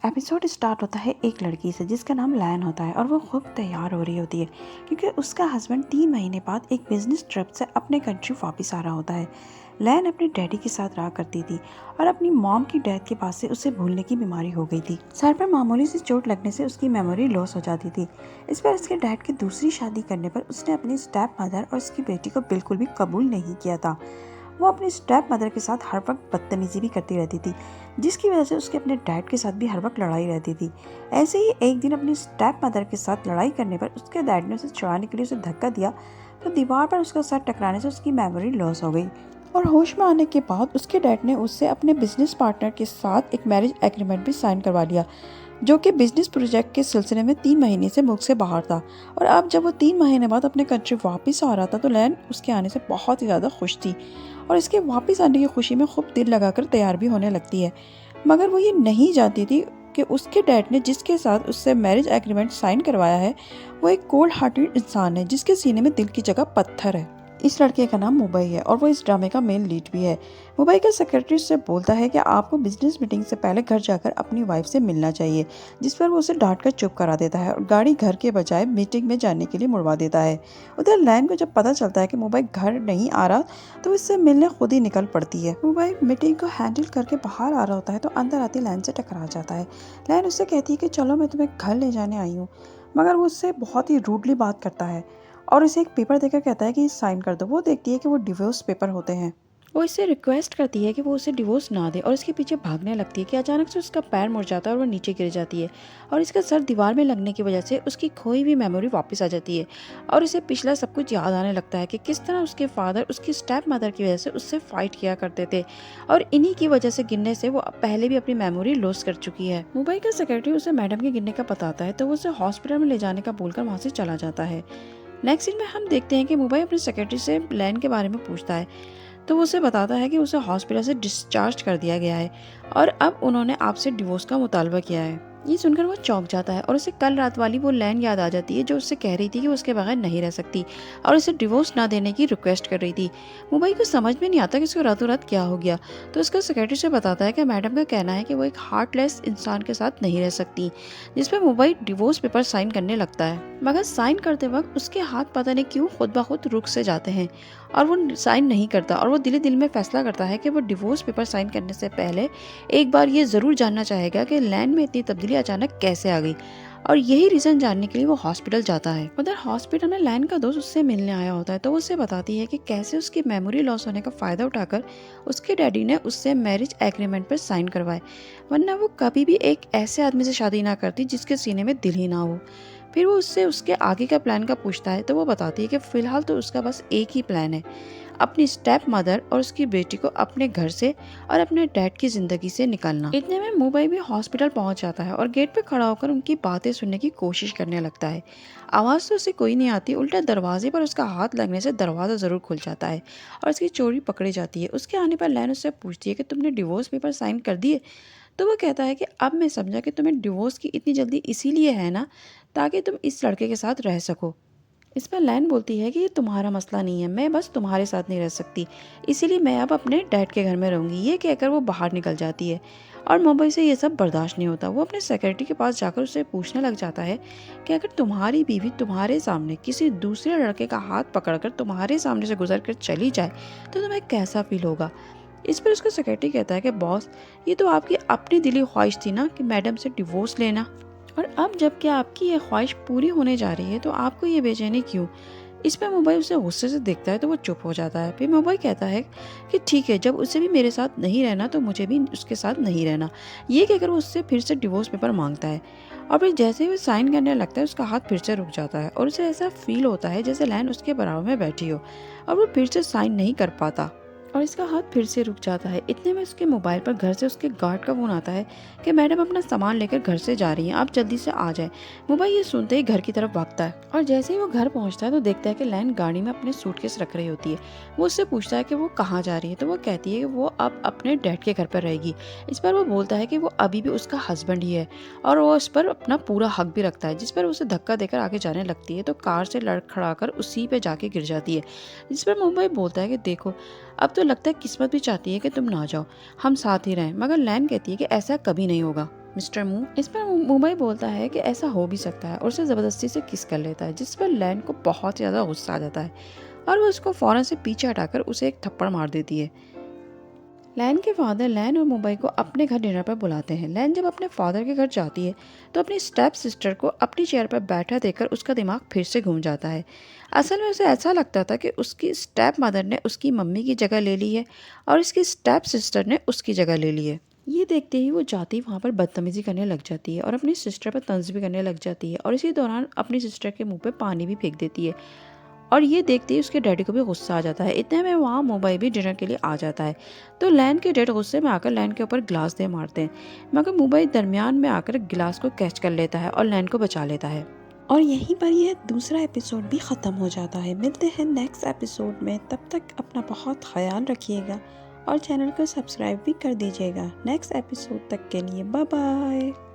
Episode start होता है एक लड़की से जिसका नाम लैन होता है और वो खूब तैयार हो रही होती है क्योंकि उसका हस्बैंड 3 महीने बाद एक बिजनेस ट्रिप से अपने कंट्री वापस आ रहा होता है। लैन अपने डैडी के साथ रहा करती थी और अपनी मॉम की डेथ के बाद से उसे भूलने की बीमारी हो गई थी। सर पर मामूली सी चोट लगने से उसकी मेमोरी लॉस हो जाती थी। इस पर उसके डैड की दूसरी शादी करने पर उसने अपनी स्टेप मदर और उसकी बेटी को बिल्कुल भी कबूल नहीं किया था। वो अपनी स्टेप मदर के साथ हर वक्त बदतमीजी भी करती रहती थी, जिसकी वजह से उसके अपने डैड के साथ भी हर वक्त लड़ाई रहती थी। ऐसे ही एक दिन अपनी स्टेप मदर के साथ लड़ाई करने पर उसके डैड ने उसे छुड़ाने के लिए उसे धक्का दिया तो दीवार पर उसका सर टकराने से उसकी मेमोरी लॉस हो गई और होश में आने के बाद उसके डैड ने उससे अपने बिजनेस पार्टनर के साथ एक मैरिज एग्रीमेंट भी साइन करवा लिया, जो कि बिजनेस प्रोजेक्ट के सिलसिले में 3 महीने से मुल्क से बाहर था। और अब जब वो 3 महीने बाद अपने कंट्री वापस आ रहा था तो लैन उसके आने से बहुत ही ज़्यादा खुश थी और इसके वापस आने की खुशी में खूब दिल लगाकर तैयार भी होने लगती है। मगर वो ये नहीं जानती थी कि उसके डैड ने जिसके साथ उससे मैरिज एग्रीमेंट साइन करवाया है वो एक कोल्ड हार्टेड इंसान है जिसके सीने में दिल की जगह पत्थर है। इस लड़के का नाम मुंबई है और वो इस ड्रामे का मेन लीड भी है। मुंबई का सेक्रेटरी उससे बोलता है कि आपको बिजनेस मीटिंग से पहले घर जाकर अपनी वाइफ से मिलना चाहिए, जिस पर वो उसे डांट कर चुप करा देता है और गाड़ी घर के बजाय मीटिंग में जाने के लिए मुड़वा देता है। उधर लैन को जब पता चलता है कि मुंबई घर नहीं आ रहा तो इससे मिलने खुद ही निकल पड़ती है। मुंबई मीटिंग को हैंडल करके बाहर आ रहा होता है तो अंदर आती लैन से टकरा जाता है। लैन उससे कहती है कि चलो मैं तुम्हें घर ले जाने आई हूँ, मगर वो उससे बहुत ही रूडली बात करता है और उसे एक पेपर देकर कहता है कि साइन कर दो। वो देखती है कि वो डिवोर्स पेपर होते हैं। वो इससे रिक्वेस्ट करती है कि वो उसे डिवोर्स ना दे और इसके पीछे भागने लगती है कि अचानक से उसका पैर मुड़ जाता है और वो नीचे गिर जाती है और इसका सर दीवार में लगने की वजह से उसकी खोई हुई मेमोरी वापस आ जाती है और इसे पिछला सब कुछ याद आने लगता है कि किस तरह उसके फादर उसकी स्टेप मदर की वजह से उससे फाइट किया करते थे और इन्हीं की वजह से गिरने से वो पहले भी अपनी मेमोरी लॉस कर चुकी है। मुंबई का सेक्रेटरी उसे मैडम के गिरने का बताता है तो वो उसे हॉस्पिटल में ले जाने का बोलकर वहाँ से चला जाता है। नेक्स्ट सीन में हम देखते हैं कि मुंबई अपने सेक्रेटरी से लैन के बारे में पूछता है तो वो उसे बताता है कि उसे हॉस्पिटल से डिस्चार्ज कर दिया गया है और अब उन्होंने आपसे डिवोर्स का मुतालबा किया है। ये सुनकर वो चौंक जाता है और उसे कल रात वाली वो लैन याद आ जाती है जो उससे कह रही थी कि वो उसके बगैर नहीं रह सकती और उसे डिवोर्स ना देने की रिक्वेस्ट कर रही थी। मुंबई को समझ में नहीं आता कि इसको रातों रात क्या हो गया तो उसका सेक्रेटरी से बताता है कि मैडम का कहना है कि वो एक हार्टलेस इंसान के साथ नहीं रह सकती, जिस पर मुंबई डिवोर्स पेपर साइन करने लगता है। मगर साइन करते वक्त उसके हाथ पता नहीं क्यों खुद ब खुद रुक से जाते हैं और वो साइन नहीं करता और वो दिल में फैसला करता है कि वो डिवोर्स पेपर साइन करने से पहले एक बार ये ज़रूर जानना चाहेगा कि लैन में इतनी तब्दीली अचानक कैसे आ गई और यही रीज़न जानने के लिए वो हॉस्पिटल जाता है। उधर हॉस्पिटल में लैन का दोस्त उससे मिलने आया होता है तो वो उससे बताती है कि कैसे उसकी मेमोरी लॉस होने का फ़ायदा उठाकर उसके डैडी ने उससे मैरिज एग्रीमेंट पर साइन करवाए, वरना वो कभी भी एक ऐसे आदमी से शादी ना करती जिसके सीने में दिल ही ना हो। फिर वो उससे उसके आगे का प्लान का पूछता है तो वो बताती है कि फ़िलहाल तो उसका बस एक ही प्लान है, अपनी स्टेप मदर और उसकी बेटी को अपने घर से और अपने डैड की ज़िंदगी से निकालना। इतने में मुंबई भी हॉस्पिटल पहुंच जाता है और गेट पे खड़ा होकर उनकी बातें सुनने की कोशिश करने लगता है। आवाज़ तो उसे कोई नहीं आती, उल्टा दरवाजे पर उसका हाथ लगने से दरवाज़ा ज़रूर खुल जाता है और उसकी चोरी पकड़ी जाती है। उसके आने पर लैन उससे पूछती है कि तुमने डिवोर्स पेपर साइन कर दिए? तो वो कहता है कि अब मैं समझा कि तुम्हें डिवोर्स की इतनी जल्दी इसीलिए है ना, ताकि तुम इस लड़के के साथ रह सको। इस पर लैन बोलती है कि ये तुम्हारा मसला नहीं है, मैं बस तुम्हारे साथ नहीं रह सकती, इसीलिए मैं अब अपने डैड के घर में रहूंगी। ये कहकर वो बाहर निकल जाती है और मुंबई से ये सब बर्दाश्त नहीं होता। वो अपने सेक्रेटरी के पास जाकर उससे पूछने लग जाता है कि अगर तुम्हारी बीवी तुम्हारे सामने किसी दूसरे लड़के का हाथ पकड़कर तुम्हारे सामने से गुजर कर चली जाए तो तुम्हें कैसा फील होगा। इस पर उसका सेक्रेटरी कहता है कि बॉस, ये तो आपकी अपनी दिली ख्वाहिश थी ना कि मैडम से डिवोर्स लेना, और अब जबकि आपकी ये ख्वाहिश पूरी होने जा रही है तो आपको ये बेचैनी क्यों। इस पर मुंबई उसे गुस्से से देखता है तो वो चुप हो जाता है। फिर मुंबई कहता है कि ठीक है, जब उसे भी मेरे साथ नहीं रहना तो मुझे भी उसके साथ नहीं रहना। ये कहकर वो उससे फिर से डिवोर्स पेपर मांगता है और फिर जैसे ही वो साइन करने लगता है उसका हाथ फिर से रुक जाता है और उसे ऐसा फील होता है जैसे लैन उसके बराबर में बैठी हो और वो फिर से साइन नहीं कर पाता और इसका हाथ फिर से रुक जाता है। इतने में उसके मोबाइल पर घर से उसके गार्ड का फोन आता है कि मैडम अपना सामान लेकर घर से जा रही हैं, आप जल्दी से आ जाएं। मोबाइल ये सुनते ही घर की तरफ भागता है और जैसे ही वो घर पहुंचता है तो देखता है कि लैन गाड़ी में अपने सूटकेस रख रही होती है। वो उससे पूछता है कि वो कहाँ जा रही है तो वो कहती है कि वो अब अपने डैड के घर पर रहेगी। इस पर वो बोलता है कि वो अभी भी उसका हस्बैंड ही है और वो उस पर अपना पूरा हक भी रखता है, जिस पर उसे धक्का देकर आगे जाने लगती है तो कार से लड़खड़ाकर उसी पे जाके गिर जाती है। जिस पर मुंबई बोलता है कि देखो, अब तो लगता है किस्मत भी चाहती है कि तुम ना जाओ, हम साथ ही रहें। मगर लैन कहती है कि ऐसा कभी नहीं होगा। मिस्टर मू। इस पर मुंबई बोलता है कि ऐसा हो भी सकता है और उसे ज़बरदस्ती से किस कर लेता है, जिस पर लैन को बहुत ज़्यादा गुस्सा आ जाता है और वो उसको फ़ौरन से पीछे हटाकर उसे एक थप्पड़ मार देती है। लैन के फादर लैन और मुंबई को अपने घर डिनर पर बुलाते हैं। लैन जब अपने फादर के घर जाती है तो अपनी स्टेप सिस्टर को अपनी चेयर पर बैठा देखकर उसका दिमाग फिर से घूम जाता है। असल में उसे ऐसा लगता था कि उसकी स्टेप मदर ने उसकी मम्मी की जगह ले ली है और इसकी स्टेप सिस्टर ने उसकी जगह ले ली है। ये देखते ही वो जाती वहाँ पर बदतमीज़ी करने लग जाती है और अपनी सिस्टर पर तंज भी करने लग जाती है और इसी दौरान अपनी सिस्टर के मुंह पे पानी भी फेंक देती है। और ये देखते ही उसके डैडी को भी गुस्सा आ जाता है। इतने में वहाँ मुंबई भी डिनर के लिए आ जाता है तो लैन के डैड गुस्से में आकर लैन के ऊपर गिलास दे मारते हैं, मगर मुंबई दरमियान में आकर गिलास को कैच कर लेता है और लैन को बचा लेता है। और यहीं पर यह दूसरा एपिसोड भी ख़त्म हो जाता है। मिलते हैं नेक्स्ट एपिसोड में, तब तक अपना बहुत ख्याल रखिएगा और चैनल को सब्सक्राइब भी कर दीजिएगा। नेक्स्ट एपिसोड तक के लिए बाय बाय।